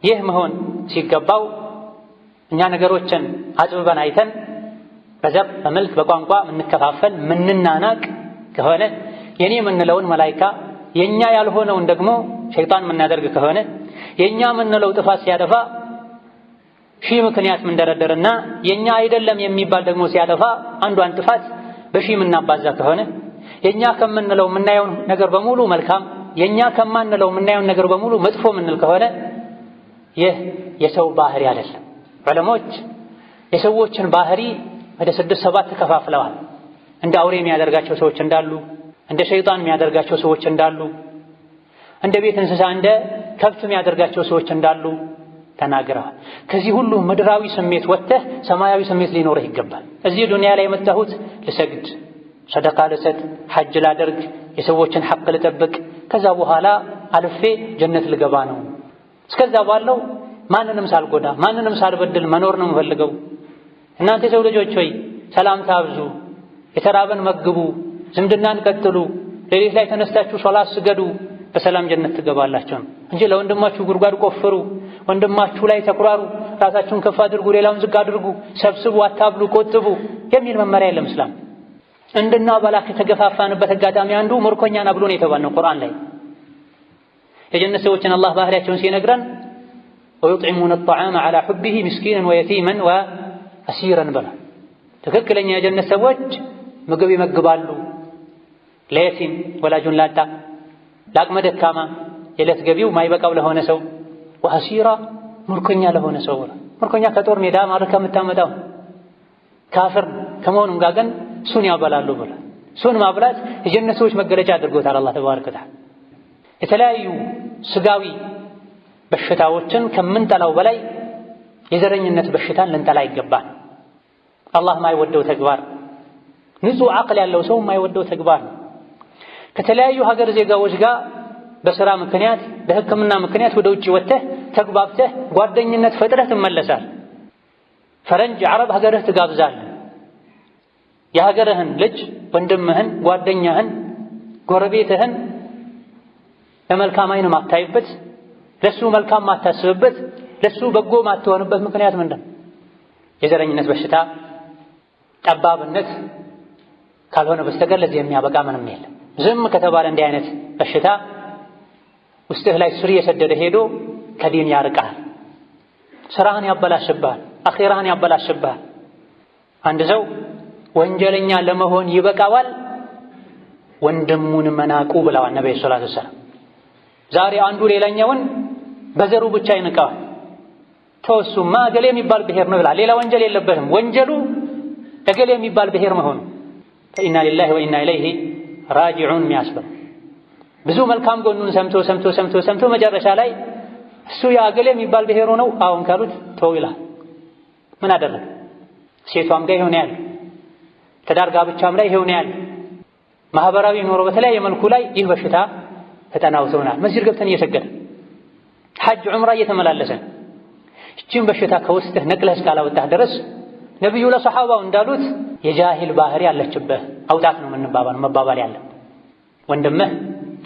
ይህ መሆን ሲገባው እኛ ነገሮችን አጥብበን አይተን በዘር በመልክ በቋንቋ ምንከፋፈል ምንናናቅ ከሆነ የኔ የምንለውን መላኢካ የኛ ያልሆነውን ደግሞ ሸይጣን የምናደርግ ከሆነ የኛ የምንለው ጥፋት ሲያጠፋ ሺህ ምክንያት ምንደረደርና የኛ አይደለም የሚባል ደግሞ ሲያጠፋ አንዷን ጥፋት በሺህ የምናባዛ ከሆነ የኛ ከምንለው የምናየውን ነገር በሙሉ መልካም፣ የኛ ከማንለው የምናየውን ነገር በሙሉ መጥፎ ምንል ከሆነ ይህ የሰው ባህሪ አይደለም። ዑለሞች የሰዎችን ባህሪ ወደ 6-7 ተከፋፍለዋል። እንደ አውሬ የሚያደርጋቸው ሰዎች እንዳሉ፣ እንደ ሸይጣን የሚያደርጋቸው ሰዎች እንዳሉ፣ እንደ ቤት እንስሳ እንደ ከብት የሚያደርጋቸው ሰዎች እንዳሉ ተናግረዋል። ከዚህ ሁሉ ምድራዊ ስሜት ወጥተህ ሰማያዊ ስሜት ሊኖርህ ይገባል። እዚህ ዱንያ ላይ የመጣሁት ልሰግድ፣ ሰደቃ ልሰጥ፣ ሐጅ ላደርግ፣ የሰዎችን ሐቅ ልጠብቅ፣ ከዛ በኋላ አልፌ ጀነት ልገባ ነው። እስከዛ ባለው ማንንም ሳልጎዳ ማንንም ሳልበድል መኖር ነው የምፈልገው። እናንተ የሰው ልጆች ሆይ ሰላምታ አብዙ፣ የተራበን መግቡ፣ ዝምድናን ቀጥሉ፣ ሌሊት ላይ ተነስታችሁ ሶላት ስገዱ፣ በሰላም ጀነት ትገባላችሁ እንጂ ለወንድማችሁ ጉድጓድ ቆፍሩ፣ ወንድማችሁ ላይ ተኩራሩ፣ ራሳችሁን ከፍ አድርጉ፣ ሌላውን ዝቅ አድርጉ፣ ሰብስቡ፣ አታብሉ፣ ቆጥቡ የሚል መመሪያ የለም እስላም። እንድናበላ ከተገፋፋንበት አጋጣሚ አንዱ ምርኮኛን አብሎ ነው የተባልነው ቁርአን ላይ። የጀነት ሰዎችን አላህ ባህሪያቸውን ሲነግረን ወዩጥዒሙነ አጠዓመ ዐላ ሑቢሂ ምስኪነን ወየቲመን ወአሲረን ብላ። ትክክለኛ የጀነት ሰዎች ምግብ ይመግባሉ ለየቲም ወላጁን ላጣ፣ ለአቅመ ደካማ የዕለት ገቢው ማይበቃው ለሆነ ሰው፣ ወአሲራ ምርኮኛ ለሆነ ሰው። ምርኮኛ ከጦር ሜዳ ማርከ የምታመጣው ካፍር ከመሆኑም ጋር ግን እሱን ያበላሉ ብላ። እሱን ማብላት የጀነት ሰዎች መገለጫ አድርጎታል አላህ ተባረከ ወተዓላ። የተለያዩ ስጋዊ በሽታዎችን ከምንጠላው በላይ የዘረኝነት በሽታን ልንጠላ ይገባል። አላህ ማይወደው ተግባር፣ ንጹህ አቅል ያለው ሰው ማይወደው ተግባር ነው። ከተለያዩ ሀገር ዜጋዎች ጋር በስራ ምክንያት በሕክምና ምክንያት ወደ ውጭ ወጥተህ ተግባብተህ ጓደኝነት ፈጥረህ ትመለሳል። ፈረንጅ ዓረብ ሀገርህ ትጋብዛለህ። የሀገርህን ልጅ ወንድምህን፣ ጓደኛህን፣ ጎረቤትህን ለመልካም አይን ማታይበት፣ ለሱ መልካም ማታስብበት፣ ለሱ በጎ ማትሆንበት ምክንያት ምንድን? የዘረኝነት በሽታ ጠባብነት ካልሆነ በስተቀር ለዚህ የሚያበቃ ምንም የለም። ዝም ከተባለ እንዲህ አይነት በሽታ ውስጥህ ላይ ስር የሰደደ ሄዶ ከዲን ያርቃል፣ ስራህን ያበላሽብሃል፣ አኺራህን ያበላሽብሃል። አንድ ሰው ወንጀለኛ ለመሆን ይበቃዋል ወንድሙን መናቁ ብለዋል ነብዩ ሰለላሁ ዐለይሂ ወሰለም። ዛሬ አንዱ ሌላኛውን በዘሩ ብቻ ይንቀዋል። ተወሱማ እገሌ የሚባል ብሔር ነው ብለሃል፣ ሌላ ወንጀል የለበትም፣ ወንጀሉ እገሌ የሚባል ብሔር መሆኑ። ፈኢና ሊላሂ ወኢና ኢለይሂ ራጂዑን የሚያስበው ብዙ መልካም ጎኑን ሰምቶ መጨረሻ ላይ እሱ ያገለ የሚባል ብሔሩ ነው አሁን ካሉት ተው ይላል። ምን አደረገ? ሴቷም ጋር ይሆን ያለ ትዳር ጋብቻም ላይ ይሆን ያለ ማህበራዊ ኑሮ በተለያየ መልኩ ላይ ይህ በሽታ ተጠናውቶናል። መስጂድ ገብተን እየሰገደ ሐጅ ዑምራ እየተመላለሰ እቺን በሽታ ከውስጥህ ነቅለህ እስካላወጣህ ድረስ ነብዩ ለሰሐባው እንዳሉት የጃሂል ባህሪ ያለችብህ አውጣት ነው መባባል ያለ። ወንድምህ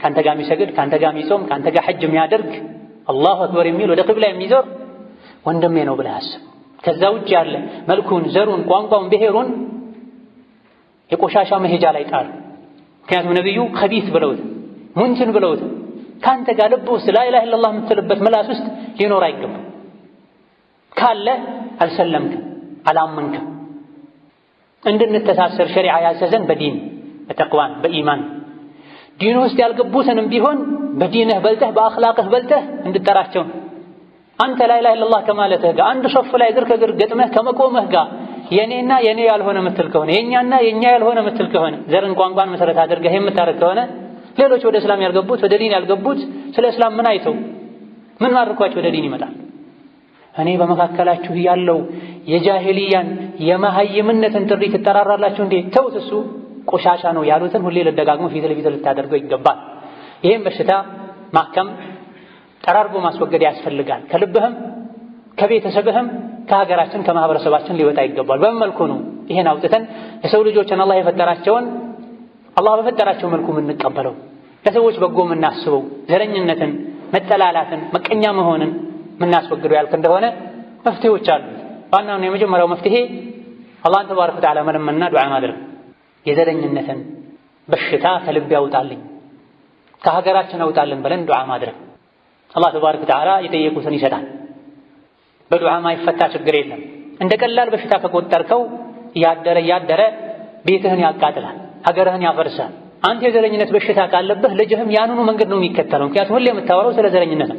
ካንተ ጋር የሚሰግድ ካንተ ጋር የሚጾም ካንተ ጋር ሐጅ የሚያደርግ አላሁ አክበር የሚል ወደ ቂብላ የሚዞር ወንድሜ ነው ብለህ አስብ። ከዛ ውጭ ያለ መልኩን፣ ዘሩን፣ ቋንቋውን፣ ብሔሩን የቆሻሻ መሄጃ ላይ ጣሉ። ምክንያቱም ነብዩ ኸቢስ ብለውት ሙንትን ብለውት ካንተ ጋር ልብ ውስጥ ላኢላሃ ኢለላህ የምትልበት ምላስ ውስጥ ሊኖር አይገባም። ካለ አልሰለምክም፣ አላመንክም። እንድንተሳሰር ሸሪዓ ያዘዘን በዲን በተቅዋን በኢማን ዲን ውስጥ ያልገቡትንም ቢሆን በዲንህ በልተህ በአኽላቅህ በልተህ እንድጠራቸው። አንተ ላኢላሃ ኢለላህ ከማለትህ ጋር አንድ ሶፍ ላይ እግር ከእግር ገጥመህ ከመቆምህ ጋር የኔና የኔ ያልሆነ ምትል ከሆነ የኛና የኛ ያልሆነ ምትል ከሆነ ዘርን ቋንቋን መሰረት አድርገህ የምታረግ ከሆነ ሌሎች ወደ እስላም ያልገቡት ወደ ዲን ያልገቡት ስለ እስላም ምን አይተው ምን ማድረኳቸው ወደ ዲን ይመጣል? እኔ በመካከላችሁ ያለው የጃሂልያን የመሃይምነትን ጥሪ ትጠራራላችሁ እንዴ? ተውት፣ እሱ ቆሻሻ ነው ያሉትን ሁሌ ለደጋግሞ ፊት ለፊት ልታደርገው ይገባል። ይሄን በሽታ ማከም ጠራርጎ ማስወገድ ያስፈልጋል። ከልብህም ከቤተሰብህም ከሀገራችን ከማህበረሰባችን ሊወጣ ይገባል። በምን መልኩ ነው ይሄን አውጥተን የሰው ልጆችን አላህ የፈጠራቸውን አላህ በፈጠራቸው መልኩ የምንቀበለው? ለሰዎች በጎ የምናስበው ዘረኝነትን፣ መጠላላትን፣ መቀኛ መሆንን የምናስወግደው ያልክ እንደሆነ መፍትሄዎች አሉ። ዋናው የመጀመሪያው መፍትሄ አላህን ተባረከ ወተዓላ መለመንና ዱዓ ማድረግ። የዘረኝነትን በሽታ ከልብ ያውጣልኝ ከሀገራችን አውጣልን ብለን ዱዓ ማድረግ። አላህ ተባረከ ወተዓላ የጠየቁትን ይሰጣል። በዱዓ ማይፈታ ችግር የለም። እንደ ቀላል በሽታ ከቆጠርከው እያደረ ቤትህን ያቃጥላል፣ ሀገርህን ያፈርሳል። አንተ የዘረኝነት በሽታ ካለብህ ልጅህም ያንኑ መንገድ ነው የሚከተለው። ምክንያቱም ሁሌ የምታወራው ስለ ዘረኝነት ነው።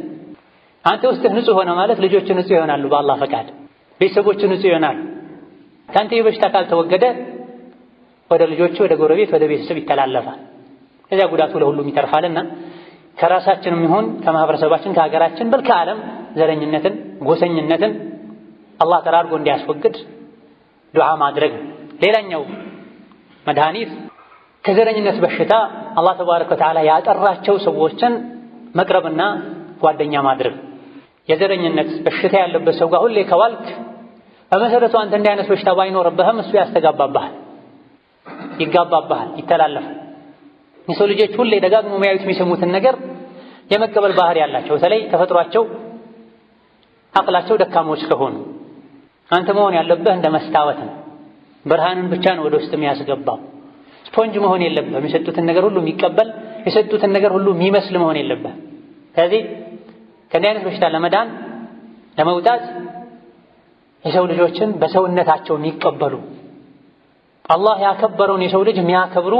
አንተ ውስጥህ ንጹህ ሆነ ማለት ልጆች ንጹህ ይሆናሉ፣ በአላህ ፈቃድ ቤተሰቦች ንጹህ ይሆናሉ። ከአንተ የበሽታ ካልተወገደ ወደ ልጆቹ፣ ወደ ጎረቤት፣ ወደ ቤተሰብ ይተላለፋል። ከዚያ ጉዳቱ ለሁሉም ይተርፋልና ከራሳችንም ይሁን ከማህበረሰባችን ከሀገራችን በል ከዓለም ዘረኝነትን፣ ጎሰኝነትን አላህ ጠራርጎ እንዲያስወግድ ዱዓ ማድረግ። ሌላኛው መድኃኒት ከዘረኝነት በሽታ አላህ ተባረከ ወተዓላ ያጠራቸው ሰዎችን መቅረብና ጓደኛ ማድረግ። የዘረኝነት በሽታ ያለበት ሰው ጋር ሁሌ ከዋልክ በመሰረቱ አንተ እንዲህ አይነት በሽታ ባይኖርብህም እሱ ያስተጋባብሃል፣ ይጋባብሃል፣ ይተላለፋል። የሰው ልጆች ሁሌ ደጋግሞ የሚያዩት የሚሰሙትን ነገር የመቀበል ባህሪ ያላቸው በተለይ ተፈጥሯቸው አቅላቸው ደካሞች ከሆኑ አንተ መሆን ያለብህ እንደ መስታወት ነው። ብርሃንን ብቻ ነው ወደ ውስጥ የሚያስገባው። ስፖንጅ መሆን የለብህም። የሰጡትን ነገር ሁሉ የሚቀበል የሰጡትን ነገር ሁሉ የሚመስል መሆን የለብህም። ስለዚህ ከእንዲህ አይነት በሽታ ለመዳን ለመውጣት የሰው ልጆችን በሰውነታቸው የሚቀበሉ አላህ ያከበረውን የሰው ልጅ የሚያከብሩ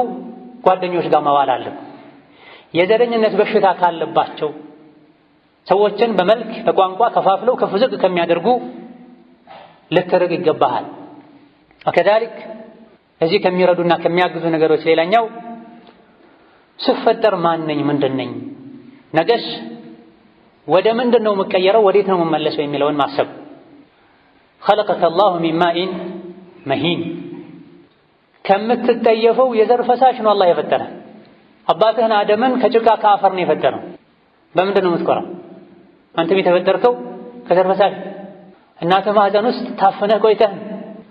ጓደኞች ጋር መዋል አለ። የዘረኝነት በሽታ ካለባቸው ሰዎችን በመልክ በቋንቋ ከፋፍለው ከፍ ዝቅ ከሚያደርጉ ልትርቅ ይገባሃል። ወከዛሊክ እዚህ ከሚረዱና ከሚያግዙ ነገሮች ሌላኛው ስፈጠር ማን ነኝ ምንድን ነኝ ነገስ ወደ ምንድን ነው የምቀየረው ወዴት ነው የምመለሰው የሚለውን ማሰብ። خلقك الله من ماء مهين ከምትጠየፈው የዘር ፈሳሽ ነው አላህ የፈጠረ። አባትህን አደምን ከጭቃ ከአፈር ነው የፈጠረው። በምንድን ነው የምትኮራው? አንተም የተፈጠርከው ከዘር ፈሳሽ። እናትህ ማህፀን ውስጥ ታፍነህ ቆይተህ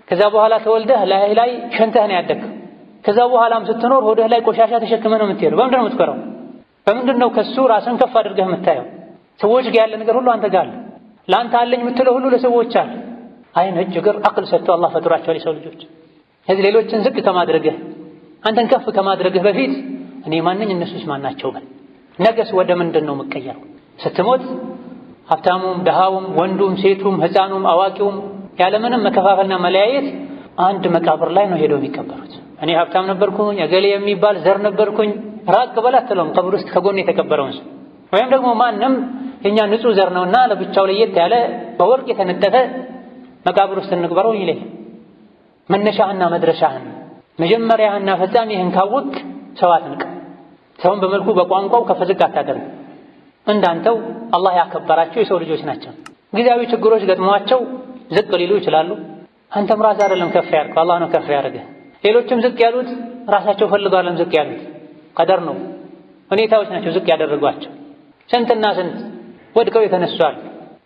ከዛ በኋላ ተወልደህ ላይ ሸንተህ ነው ያደግከው። ከዛ በኋላም ስትኖር ሆድህ ላይ ቆሻሻ ተሸክመህ ነው የምትሄደው። በምንድን ነው የምትኮራው? በምንድን ነው ከሱ ራስን ከፍ አድርገህ የምታየው? ሰዎች ጋር ያለ ነገር ሁሉ አንተ ጋር አለ። ለአንተ አለኝ የምትለው ሁሉ ለሰዎች አለ። አይን፣ እጅ፣ እግር፣ አቅል ሰጥቶ አላህ ፈጥሯቸዋል የሰው ልጆች። ስለዚህ ሌሎችን ዝቅ ከማድረግህ አንተን ከፍ ከማድረግህ በፊት እኔ ማንኝ እነሱስ ማናቸው በል። ነገስ ወደ ምንድን ነው የምቀየረው? ስትሞት ሀብታሙም ደሃውም ወንዱም ሴቱም ሕፃኑም አዋቂውም ያለምንም መከፋፈልና መለያየት አንድ መቃብር ላይ ነው ሄደው የሚቀበሩት። እኔ ሀብታም ነበርኩኝ እገሌ የሚባል ዘር ነበርኩኝ ራቅ በል አትለውም። ቀብር ውስጥ ከጎን የተቀበረውን ሰው ወይም ደግሞ ማንም የኛ ንጹህ ዘር ነውና ለብቻው ለየት ያለ በወርቅ የተነጠፈ መቃብር ውስጥ እንቅበረው ይለኝ። መነሻህና መድረሻህን መጀመሪያህና ፈጻሚህን ካወቅ ሰው አትንቅ። ሰውን በመልኩ በቋንቋው ከፍ ዝቅ አታደርግ። እንዳንተው አላህ ያከበራቸው የሰው ልጆች ናቸው። ጊዜያዊ ችግሮች ገጥሟቸው ዝቅ ሊሉ ይችላሉ። አንተም ራስህ አይደለም ከፍ ያልከው፣ አላህ ነው ከፍ ያደረገህ። ሌሎችም ዝቅ ያሉት ራሳቸው ፈልገው አይደለም ዝቅ ያሉት፣ ቀደር ነው፣ ሁኔታዎች ናቸው ዝቅ ያደረጓቸው። ስንትና ስንት ወድቀው የተነሷል።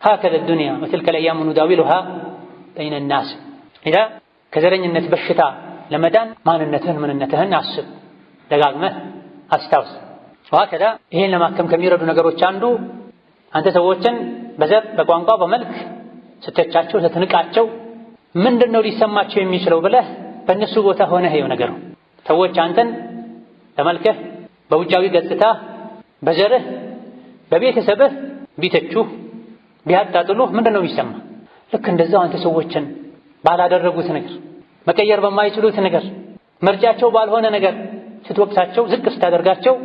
ሀከዘ ዱንያ ወትልከ ልአያሙ ኑዳዊሉሃ በይነ ናስ። ኢዛ ከዘረኝነት በሽታ ለመዳን ማንነትህን ምንነትህን አስብ፣ ደጋግመህ አስታውስ። ወሀከዛ ይሄን ለማከም ከሚረዱ ነገሮች አንዱ አንተ ሰዎችን በዘር በቋንቋ በመልክ ስተቻቸው ስትንቃቸው ምንድነው ሊሰማቸው የሚችለው ብለህ በእነሱ ቦታ ሆነህ ይኸው ነገሩ። ሰዎች አንተን በመልክህ በውጫዊ ገጽታ በዘርህ በቤተሰብህ ቢተቹህ ቢያጣጥሉህ ምንድነው የሚሰማ? ልክ እንደዛው አንተ ሰዎችን ባላደረጉት ነገር መቀየር በማይችሉት ነገር ምርጫቸው ባልሆነ ነገር ስትወቅሳቸው ዝቅ ስታደርጋቸው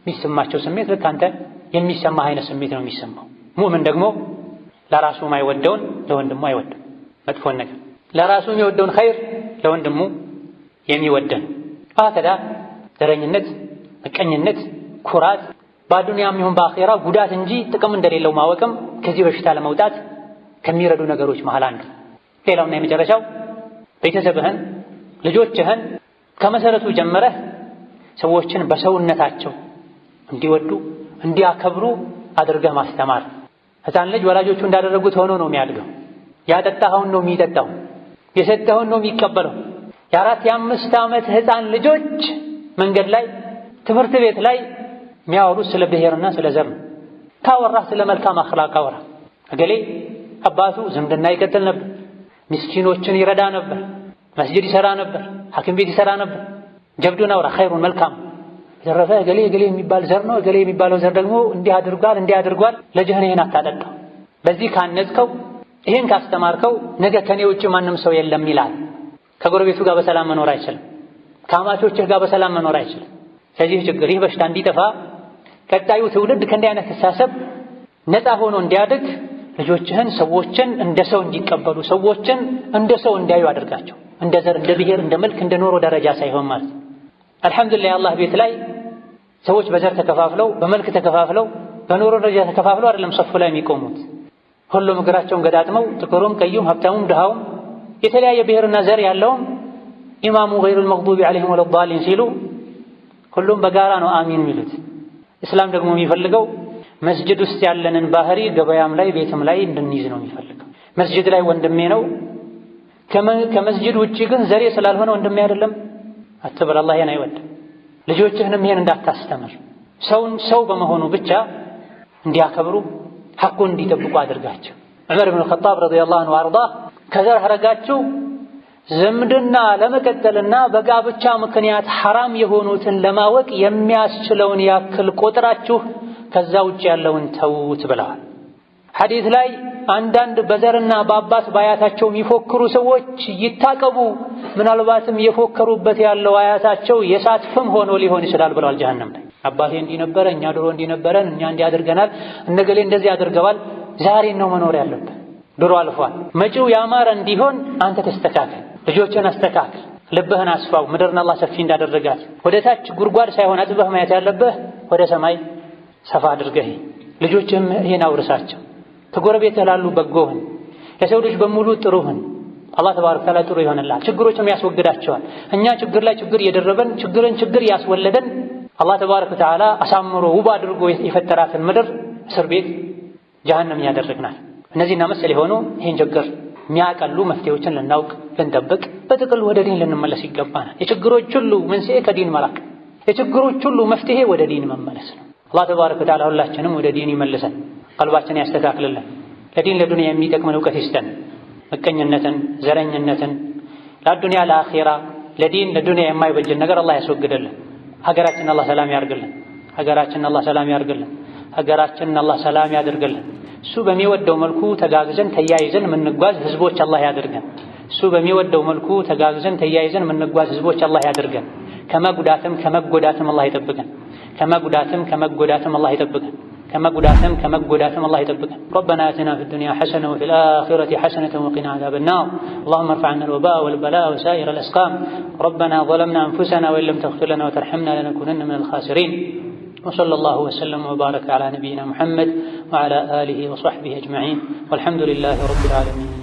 የሚሰማቸው ስሜት ልክ አንተ የሚሰማህ አይነት ስሜት ነው የሚሰማው። ሙእምን ደግሞ ለራሱ የማይወደውን ለወንድሙ አይወድም። መጥፎን ነገር ለራሱ የሚወደውን ኸይር ለወንድሙ የሚወደን። ሀከዛ ዘረኝነት፣ ምቀኝነት፣ ኩራት በአዱንያም ይሁን በአኼራ ጉዳት እንጂ ጥቅም እንደሌለው ማወቅም ከዚህ በሽታ ለመውጣት ከሚረዱ ነገሮች መሃል አንዱ። ሌላውና የመጨረሻው ቤተሰብህን ልጆችህን ከመሰረቱ ጀምረህ ሰዎችን በሰውነታቸው እንዲወዱ እንዲያከብሩ አድርገህ ማስተማር። ሕፃን ልጅ ወላጆቹ እንዳደረጉት ሆኖ ነው የሚያድገው። ያጠጣኸውን ነው የሚጠጣው፣ የሰጠኸውን ነው የሚቀበለው። የ4 የ5 ዓመት ሕፃን ልጆች መንገድ ላይ ትምህርት ቤት ላይ የሚያወሩት ስለ ብሔርና ስለ ዘር ነው። ካወራህ ስለ መልካም አኽላቅ አውራ። እገሌ አባቱ ዝምድና ይቀጥል ነበር፣ ምስኪኖችን ይረዳ ነበር፣ መስጂድ ይሰራ ነበር፣ ሐኪም ቤት ይሰራ ነበር። ጀብዱን አውራ፣ ኸይሩን መልካም። የተረፈ እገሌ የሚባል ዘር ነው፣ እገሌ የሚባለው ዘር ደግሞ እንዲህ አድርጓል። ልጅህን ይህን አታጠጣው። በዚህ ካነጽከው፣ ይህን ካስተማርከው ነገ ከኔ ውጭ ማንም ሰው የለም ይላል። ከጎረቤቱ ጋር በሰላም መኖር አይችልም። ከአማቾችህ ጋር በሰላም መኖር አይችልም። ስለዚህ ችግር ይህ በሽታ እንዲጠፋ ቀጣዩ ትውልድ ከእንዲህ አይነት አስተሳሰብ ነፃ ሆኖ እንዲያድግ ልጆችህን ሰዎችን እንደ ሰው እንዲቀበሉ፣ ሰዎችን እንደ ሰው እንዲያዩ አድርጋቸው። እንደ ዘር፣ እንደ ብሔር፣ እንደ መልክ፣ እንደ ኖሮ ደረጃ ሳይሆን ማለት። አልሐምዱሊላህ አላህ ቤት ላይ ሰዎች በዘር ተከፋፍለው፣ በመልክ ተከፋፍለው፣ በኖሮ ደረጃ ተከፋፍለው አይደለም ሰፉ ላይ የሚቆሙት። ሁሉም እግራቸውን ገጣጥመው ጥቁሩም፣ ቀዩም፣ ሀብታሙም፣ ድሃውም የተለያየ ብሔርና ዘር ያለውም ኢማሙ ገይሩል መግዱቢ ዐለይሂም ወለዷሊን ሲሉ ሁሉም በጋራ ነው አሚን የሚሉት። እስላም ደግሞ የሚፈልገው መስጅድ ውስጥ ያለንን ባህሪ ገበያም ላይ ቤትም ላይ እንድንይዝ ነው የሚፈልገው። መስጅድ ላይ ወንድሜ ነው፣ ከመስጅድ ውጪ ግን ዘሬ ስላልሆነ ወንድሜ አይደለም አትበል። አላህ ይሄን አይወድም። ልጆችህንም ይሄን እንዳታስተምር። ሰውን ሰው በመሆኑ ብቻ እንዲያከብሩ ሐቁን እንዲጠብቁ አድርጋቸው። ዑመር ብን ኸጣብ ረዲየላሁ ዐንሁ ወአርዳህ ከዘር ሐረጋችሁ ዝምድና ለመቀጠልና በጋብቻ ምክንያት ሐራም የሆኑትን ለማወቅ የሚያስችለውን ያክል ቆጥራችሁ ከዛ ውጭ ያለውን ተውት ብለዋል። ሐዲስ ላይ አንዳንድ በዘርና በአባት ባያታቸው የሚፎክሩ ሰዎች ይታቀቡ፣ ምናልባትም የፎከሩበት ያለው አያታቸው የእሳት ፍም ሆኖ ሊሆን ይችላል ብለዋል። ጀሀነም ላይ አባቴ እንዲህ ነበረ፣ እኛ ድሮ እንዲህ ነበረን፣ እኛ እንዲህ አድርገናል፣ እነገሌ እንደዚህ አድርገዋል። ዛሬን ነው መኖር ያለብህ። ድሮ አልፏል። መጪው ያማረ እንዲሆን አንተ ተስተካከል፣ ልጆችን አስተካክል፣ ልብህን አስፋው። ምድርን አላህ ሰፊ እንዳደረጋት ወደ ታች ጉድጓድ ሳይሆን አጥበህ ማየት ያለብህ ወደ ሰማይ ሰፋ አድርገህ። ልጆችህም ይሄን አውርሳቸው። ከጎረቤትህ ላሉ በጎህን፣ ለሰው ልጅ በሙሉ ጥሩህን። አላህ ተባረከ ወተዓላ ጥሩ ይሆንልሃል፣ ችግሮችም ያስወግዳቸዋል። እኛ ችግር ላይ ችግር እየደረበን ችግር ያስወለደን አላህ ተባረከ ወተዓላ አሳምሮ ውብ አድርጎ የፈጠራትን ምድር እስር ቤት ጀሀነም ያደረግናል። እነዚህና መሰል የሆኑ ይህን ችግር የሚያቀሉ መፍትሄዎችን ልናውቅ ልንጠብቅ፣ በጥቅል ወደ ዲን ልንመለስ ይገባናል። የችግሮች ሁሉ መንስኤ ከዲን መራቅ፣ የችግሮች ሁሉ መፍትሄ ወደ ዲን መመለስ ነው። አላህ ተባረከ ወተዓላ ሁላችንም ወደ ዲን ይመልሰን፣ ቀልባችንን ያስተካክልልን፣ ለዲን ለዱንያ የሚጠቅመን እውቀት ይስጠን። ምቀኝነትን፣ ዘረኝነትን ለዱንያ ለአኺራ ለዲን ለዱንያ የማይበጅን ነገር አላህ ያስወግድልን። ሀገራችንን አላህ ሰላም ያርግልን። ሀገራችንን አላህ ሰላም ያርግልን። ሀገራችንን አላህ ሰላም ያድርግልን። እሱ በሚወደው መልኩ ተጋግዘን ተያይዘን የምንጓዝ ህዝቦች አላህ ያድርገን። እሱ በሚወደው መልኩ ተጋግዘን ተያይዘን የምንጓዝ ህዝቦች አላህ ያድርገን። ከመጉዳትም ከመጎዳትም አላህ ይጠብቀን። ከመጉዳትም ከመጎዳትም አላህ ይጠብቀን። ከመጎዳትም አላህ ይጠብቀን። ربنا آتنا في الدنيا حسنة وفي الآخرة حسنة وقنا عذاب النار اللهم ارفع عنا الوباء والبلاء وسائر الأسقام ربنا ظلمنا أنفسنا وإن لم تغفر لنا وترحمنا لنكونن من الخاسرين وصلى الله وسلم وبارك على نبينا محمد وعلى آله وصحبه أجمعين والحمد لله رب العالمين.